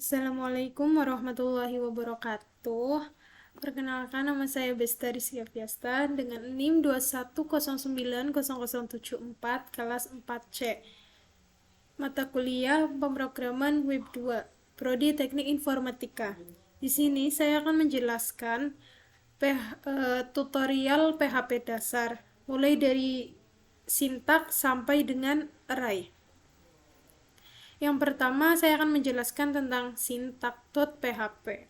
Assalamualaikum warahmatullahi wabarakatuh. Perkenalkan, nama saya Bestari Siapiasta dengan NIM 210900774 kelas 4C. Mata kuliah Pemrograman Web 2, Prodi Teknik Informatika. Di sini saya akan menjelaskan tutorial PHP dasar, mulai dari sintaks sampai dengan array. Yang pertama, saya akan menjelaskan tentang syntax.php.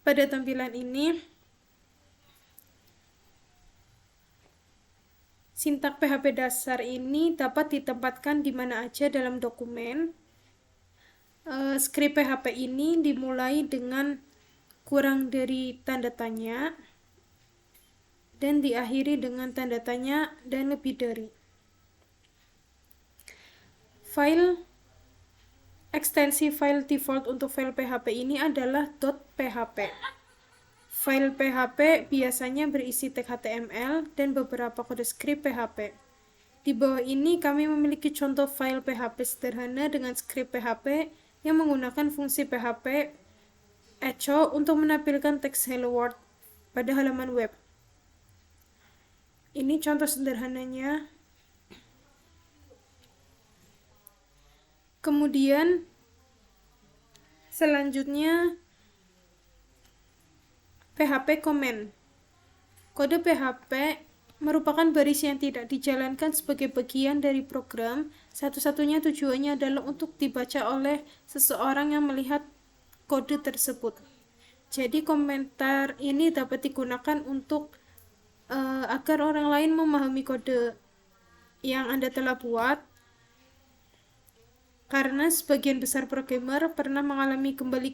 Pada tampilan ini, sintaks PHP dasar ini dapat ditempatkan di mana aja dalam dokumen. Skrip PHP ini dimulai dengan kurang dari tanda tanya dan diakhiri dengan tanda tanya dan lebih dari. Ekstensi file default untuk file PHP ini adalah .php. File PHP biasanya berisi tag HTML dan beberapa kode skrip PHP. Di bawah ini kami memiliki contoh file PHP sederhana dengan skrip PHP yang menggunakan fungsi PHP echo untuk menampilkan teks Hello World pada halaman web. Ini contoh sederhananya. Kemudian selanjutnya PHP comment. Kode PHP merupakan baris yang tidak dijalankan sebagai bagian dari program. Satu-satunya tujuannya adalah untuk dibaca oleh seseorang yang melihat kode tersebut. Jadi komentar ini dapat digunakan untuk agar orang lain memahami kode yang Anda telah buat, karena sebagian besar programmer pernah mengalami kembali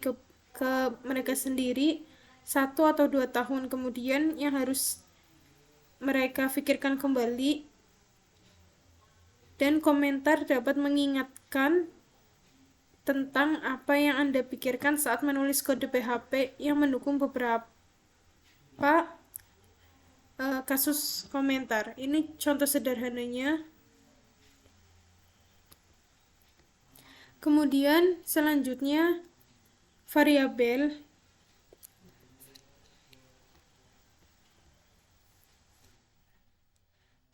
ke mereka sendiri 1 atau 2 tahun kemudian yang harus mereka pikirkan kembali, dan komentar dapat mengingatkan tentang apa yang Anda pikirkan saat menulis kode PHP yang mendukung beberapa kasus komentar. Ini contoh sederhananya. Kemudian selanjutnya variabel.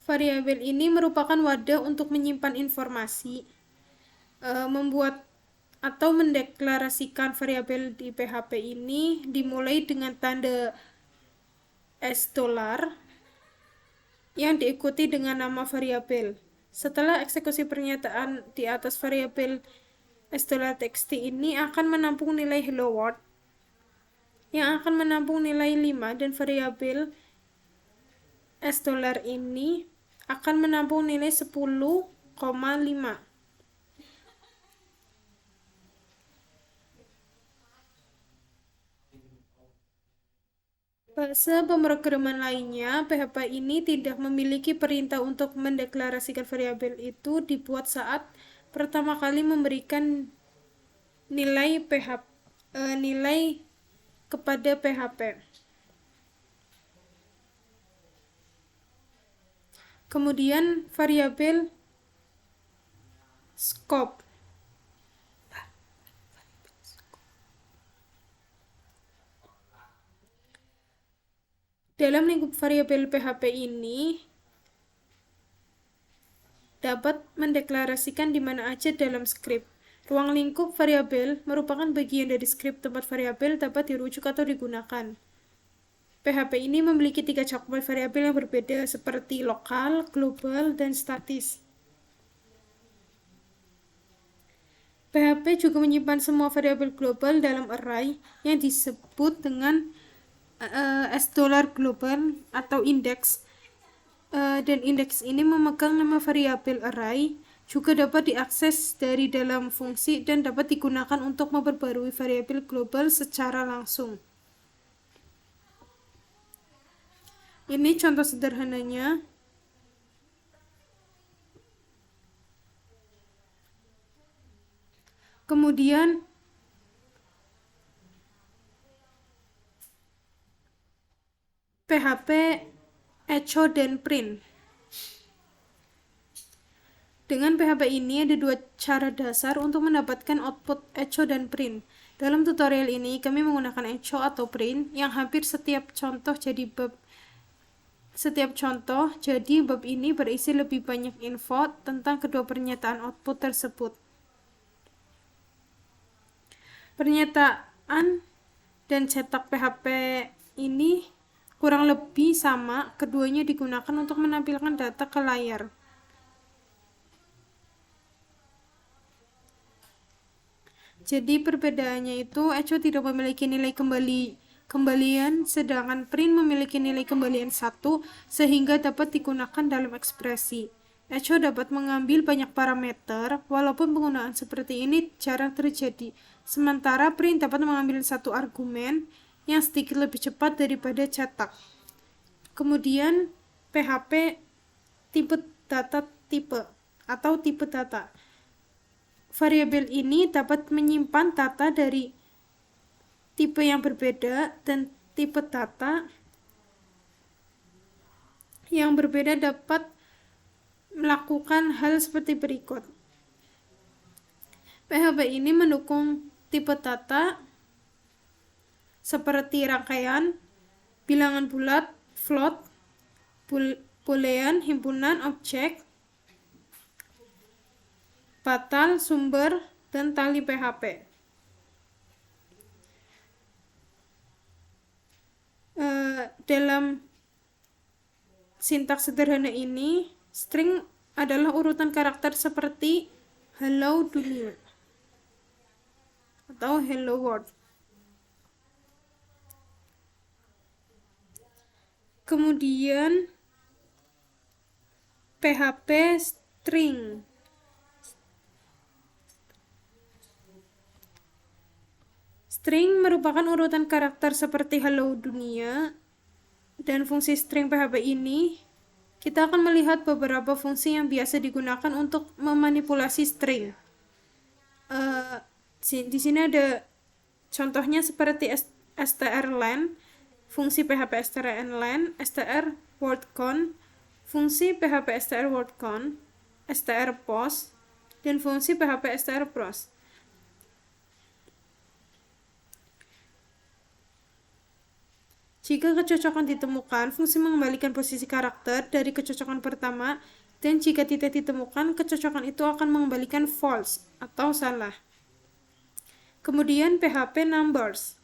Variabel ini merupakan wadah untuk menyimpan informasi, membuat atau mendeklarasikan variabel di PHP ini dimulai dengan tanda $, yang diikuti dengan nama variabel. Setelah eksekusi pernyataan di atas variabel $txt ini akan menampung nilai hello world yang akan menampung nilai 5, dan variabel $, ini akan menampung nilai 10,5. Bahasa pemrograman lainnya, PHP ini tidak memiliki perintah untuk mendeklarasikan variabel itu dibuat saat pertama kali memberikan nilai kepada PHP. Kemudian variabel scope. Dalam lingkup variabel PHP ini dapat mendeklarasikan di mana aja dalam skrip. Ruang lingkup variabel merupakan bagian dari skrip tempat variabel dapat dirujuk atau digunakan. PHP ini memiliki 3 cakupan variabel yang berbeda seperti lokal, global, dan statis. PHP juga menyimpan semua variabel global dalam array yang disebut dengan $global atau indeks, dan indeks ini memegang nama variabel array. Juga dapat diakses dari dalam fungsi dan dapat digunakan untuk memperbarui variabel global secara langsung. Ini contoh sederhananya. Kemudian PHP echo dan print. Dengan PHP ini ada dua cara dasar untuk mendapatkan output echo dan print. Dalam tutorial ini kami menggunakan echo atau print yang hampir setiap contoh jadi bab ini berisi lebih banyak info tentang kedua pernyataan output tersebut. Pernyataan dan cetak PHP ini kurang lebih sama, keduanya digunakan untuk menampilkan data ke layar. Jadi perbedaannya itu echo tidak memiliki nilai kembalian, sedangkan print memiliki nilai kembalian 1 sehingga dapat digunakan dalam ekspresi. Echo dapat mengambil banyak parameter, walaupun penggunaan seperti ini jarang terjadi. Sementara print dapat mengambil satu argumen yang sedikit lebih cepat daripada cetak. Kemudian PHP tipe data. Variabel ini dapat menyimpan data dari tipe yang berbeda dan tipe data yang berbeda dapat melakukan hal seperti berikut. PHP ini mendukung tipe data seperti rangkaian, bilangan bulat, float, boolean, himpunan, objek, batal, sumber, dan tali PHP. Dalam sintaks sederhana ini, string adalah urutan karakter seperti hello dunia atau hello world. Kemudian PHP string. String merupakan urutan karakter seperti hello dunia, dan fungsi string PHP ini kita akan melihat beberapa fungsi yang biasa digunakan untuk memanipulasi string. Di sini ada contohnya seperti strlen, fungsi PHP strlen, str wordCount, fungsi PHP str wordCount, str post, dan fungsi PHP str post. Jika kecocokan ditemukan, fungsi mengembalikan posisi karakter dari kecocokan pertama, dan jika tidak ditemukan, kecocokan itu akan mengembalikan false atau salah. Kemudian PHP numbers.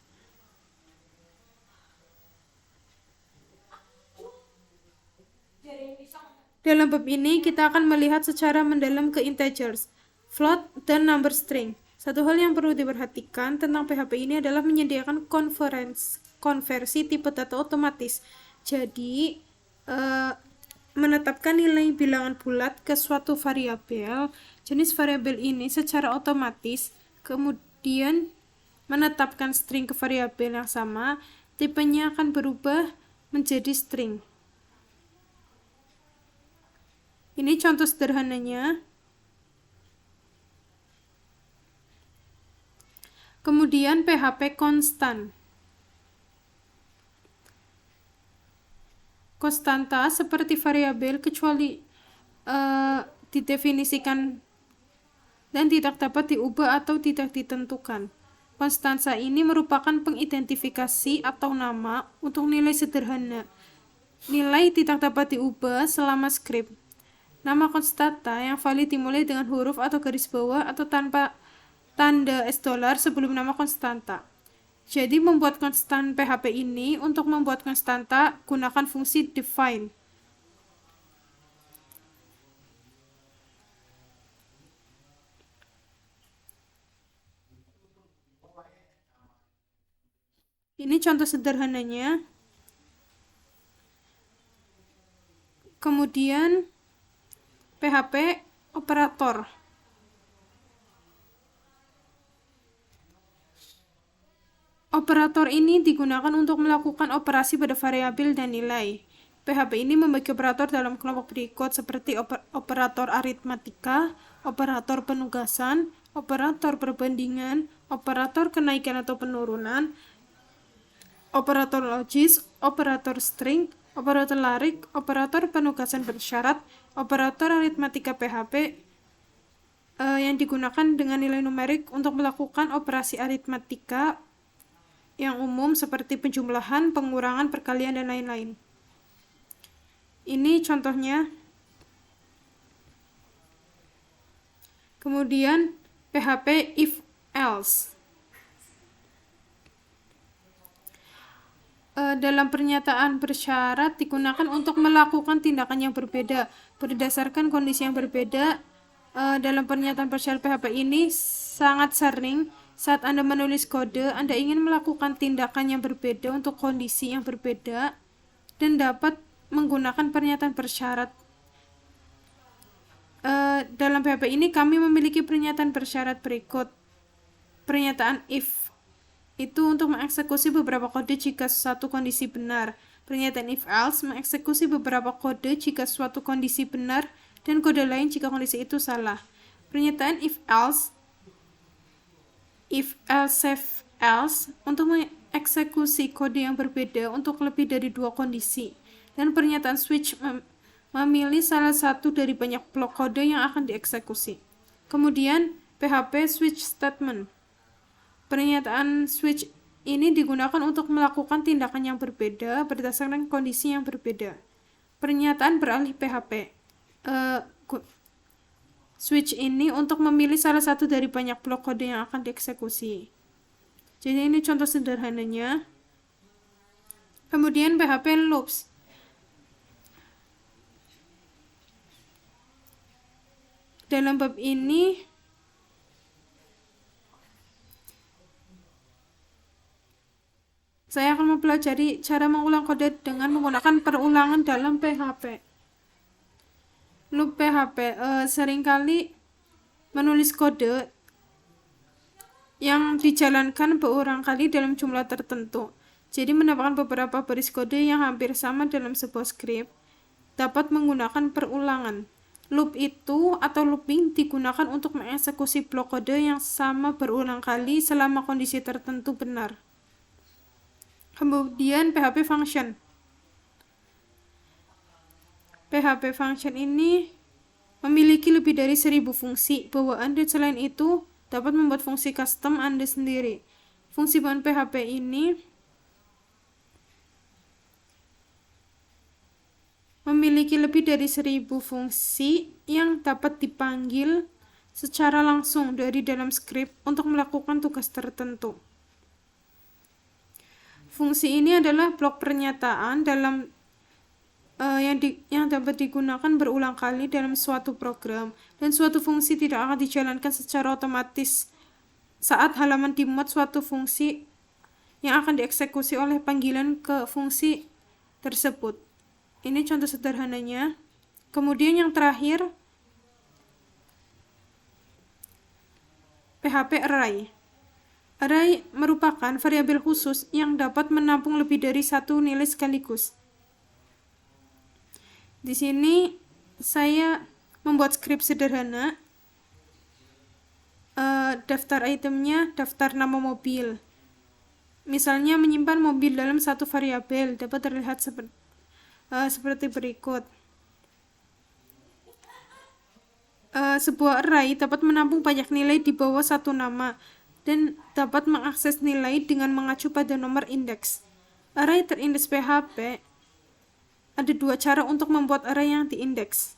Dalam bab ini kita akan melihat secara mendalam ke integers, float, dan number string. Satu hal yang perlu diperhatikan tentang PHP ini adalah menyediakan konversi tipe data otomatis. Jadi, menetapkan nilai bilangan bulat ke suatu variabel, jenis variabel ini secara otomatis, kemudian menetapkan string ke variabel yang sama, tipenya akan berubah menjadi string. Ini contoh sederhananya. Kemudian PHP konstan. Konstanta seperti variabel kecuali didefinisikan dan tidak dapat diubah atau tidak ditentukan. Konstansa ini merupakan pengidentifikasi atau nama untuk nilai sederhana. Nilai tidak dapat diubah selama script. Nama konstanta yang valid dimulai dengan huruf atau garis bawah atau tanpa tanda $$ sebelum nama konstanta. Jadi membuat konstan PHP ini, untuk membuat konstanta gunakan fungsi define. Ini contoh sederhananya. Kemudian PHP operator. Operator ini digunakan untuk melakukan operasi pada variabel dan nilai. PHP ini membagi operator dalam kelompok berikut seperti operator aritmatika, operator penugasan, operator perbandingan, operator kenaikan atau penurunan, operator logis, operator string, operator larik, operator penugasan bersyarat, operator aritmatika PHP, yang digunakan dengan nilai numerik untuk melakukan operasi aritmatika yang umum seperti penjumlahan, pengurangan, perkalian, dan lain-lain. Ini contohnya. Kemudian PHP if else. Dalam pernyataan bersyarat digunakan untuk melakukan tindakan yang berbeda berdasarkan kondisi yang berbeda. Dalam pernyataan bersyarat PHP ini sangat sering saat Anda menulis kode, Anda ingin melakukan tindakan yang berbeda untuk kondisi yang berbeda dan dapat menggunakan pernyataan bersyarat. Dalam PHP ini kami memiliki pernyataan bersyarat berikut. Pernyataan if itu untuk mengeksekusi beberapa kode jika suatu kondisi benar. Pernyataan if else mengeksekusi beberapa kode jika suatu kondisi benar dan kode lain jika kondisi itu salah. Pernyataan if else else untuk mengeksekusi kode yang berbeda untuk lebih dari dua kondisi. Dan pernyataan switch memilih salah satu dari banyak blok kode yang akan dieksekusi. Kemudian PHP switch statement. Pernyataan switch ini digunakan untuk melakukan tindakan yang berbeda berdasarkan kondisi yang berbeda. Pernyataan beralih PHP. Switch ini untuk memilih salah satu dari banyak blok kode yang akan dieksekusi. Jadi ini contoh sederhananya. Kemudian PHP loops. Dalam bab ini saya akan mempelajari cara mengulang kode dengan menggunakan perulangan dalam PHP. Loop PHP seringkali menulis kode yang dijalankan berulang kali dalam jumlah tertentu. Jadi mendapatkan beberapa baris kode yang hampir sama dalam sebuah script dapat menggunakan perulangan. Loop itu atau looping digunakan untuk mengeksekusi blok kode yang sama berulang kali selama kondisi tertentu benar. Kemudian PHP function. PHP function ini memiliki lebih dari 1000 fungsi bawaan dan selain itu dapat membuat fungsi custom Anda sendiri. Fungsi bawaan PHP ini memiliki lebih dari 1000 fungsi yang dapat dipanggil secara langsung dari dalam script untuk melakukan tugas tertentu. Fungsi ini adalah blok pernyataan dalam yang dapat digunakan berulang kali dalam suatu program, dan suatu fungsi tidak akan dijalankan secara otomatis saat halaman dimuat suatu fungsi yang akan dieksekusi oleh panggilan ke fungsi tersebut. Ini contoh sederhananya. Kemudian yang terakhir, PHP array. Array merupakan variabel khusus yang dapat menampung lebih dari satu nilai sekaligus. Di sini saya membuat script sederhana. Daftar itemnya daftar nama mobil. Misalnya menyimpan mobil dalam satu variabel dapat terlihat seperti berikut. Sebuah array dapat menampung banyak nilai di bawah satu nama dan dapat mengakses nilai dengan mengacu pada nomor indeks. Array terindeks PHP ada dua cara untuk membuat array yang diindeks.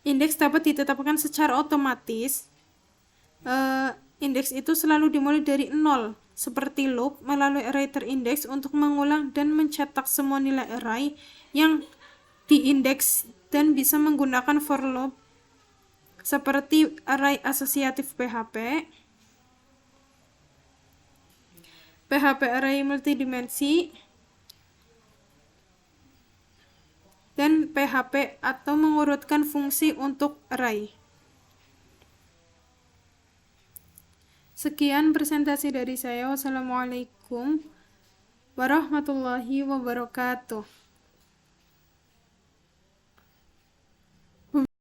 Indeks dapat ditetapkan secara otomatis. Indeks itu selalu dimulai dari 0, seperti loop melalui array terindeks untuk mengulang dan mencetak semua nilai array yang diindeks dan bisa menggunakan for loop seperti array asosiatif PHP, PHP array multidimensi, dan PHP atau mengurutkan fungsi untuk array. Sekian presentasi dari saya. Wassalamualaikum warahmatullahi wabarakatuh.